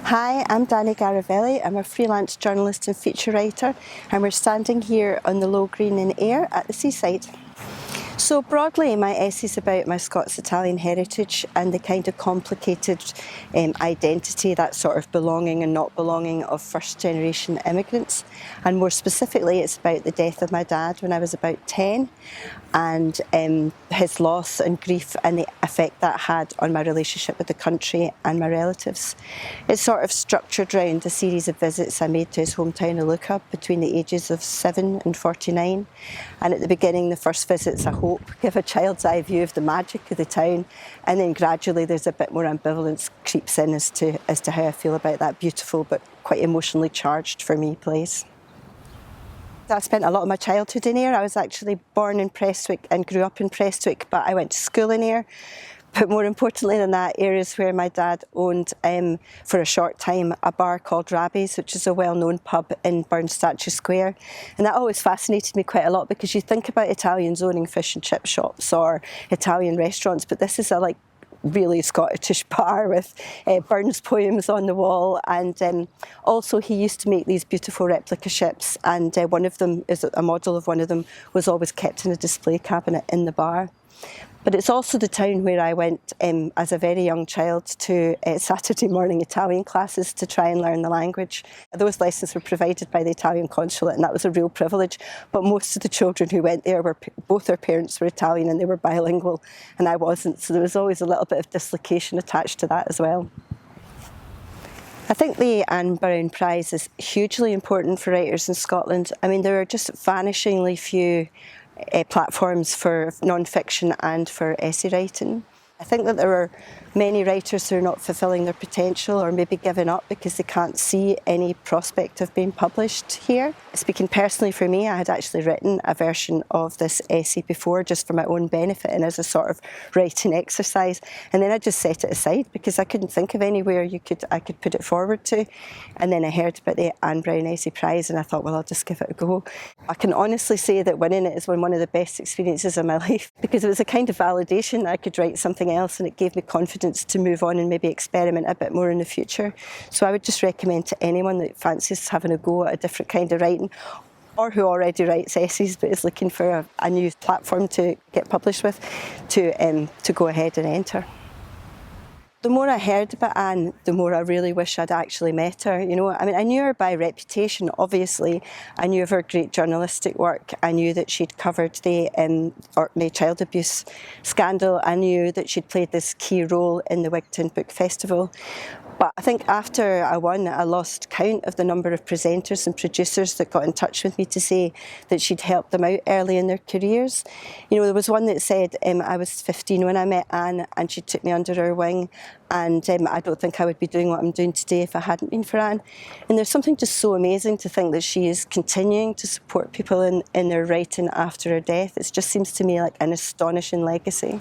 Hi, I'm Dani Garavelli. I'm a freelance journalist and feature writer, and we're standing here on the low green in Ayr at the seaside. So broadly, my essay's about my Scots-Italian heritage and the kind of complicated identity, that sort of belonging and not belonging of first-generation immigrants. And more specifically, it's about the death of my dad when I was about 10 and his loss and grief and the effect that had on my relationship with the country and my relatives. It's sort of structured around a series of visits I made to his hometown of Lucca between the ages of 7 and 49. And at the beginning, the first visits, I hope, give a child's eye view of the magic of the town, and then gradually there's a bit more ambivalence creeps in as to how I feel about that beautiful but quite emotionally charged for me place. I spent a lot of my childhood in Ayr. I was actually born in Prestwick and grew up in Prestwick, but I went to school in Ayr. But more importantly than that, Ayr is where my dad owned, for a short time, a bar called Rabbie's, which is a well-known pub in Burn Statue Square. And that always fascinated me quite a lot because you think about Italians owning fish and chip shops or Italian restaurants, but this is a really Scottish bar with Burns poems on the wall, and also he used to make these beautiful replica ships, and one of them, is a model of one of them, was always kept in a display cabinet in the bar. But it's also the town where I went as a very young child to Saturday morning Italian classes to try and learn the language. Those lessons were provided by the Italian consulate, and that was a real privilege. But most of the children who went there both their parents were Italian and they were bilingual, and I wasn't. So there was always a little bit of dislocation attached to that as well. I think the Anne Brown Prize is hugely important for writers in Scotland. I mean, there are just vanishingly few platforms for non-fiction and for essay writing. I think that there are many writers who are not fulfilling their potential or maybe giving up because they can't see any prospect of being published here. Speaking personally for me, I had actually written a version of this essay before just for my own benefit and as a sort of writing exercise, and then I just set it aside because I couldn't think of anywhere I could put it forward to. And then I heard about the Anne Brown Essay Prize and I thought, well, I'll just give it a go. I can honestly say that winning it is one of the best experiences of my life because it was a kind of validation that I could write something else, and it gave me confidence to move on and maybe experiment a bit more in the future. So I would just recommend to anyone that fancies having a go at a different kind of writing, or who already writes essays but is looking for a new platform to get published with, to go ahead and enter. The more I heard about Anne, the more I really wish I'd actually met her. You know, I mean, I knew her by reputation, obviously. I knew of her great journalistic work. I knew that she'd covered the Orkney child abuse scandal. I knew that she'd played this key role in the Wigtown Book Festival. But I think after I won, I lost count of the number of presenters and producers that got in touch with me to say that she'd helped them out early in their careers. You know, there was one that said, I was 15 when I met Anne and she took me under her wing, and I don't think I would be doing what I'm doing today if I hadn't been for Anne. And there's something just so amazing to think that she is continuing to support people in their writing after her death. It just seems to me like an astonishing legacy.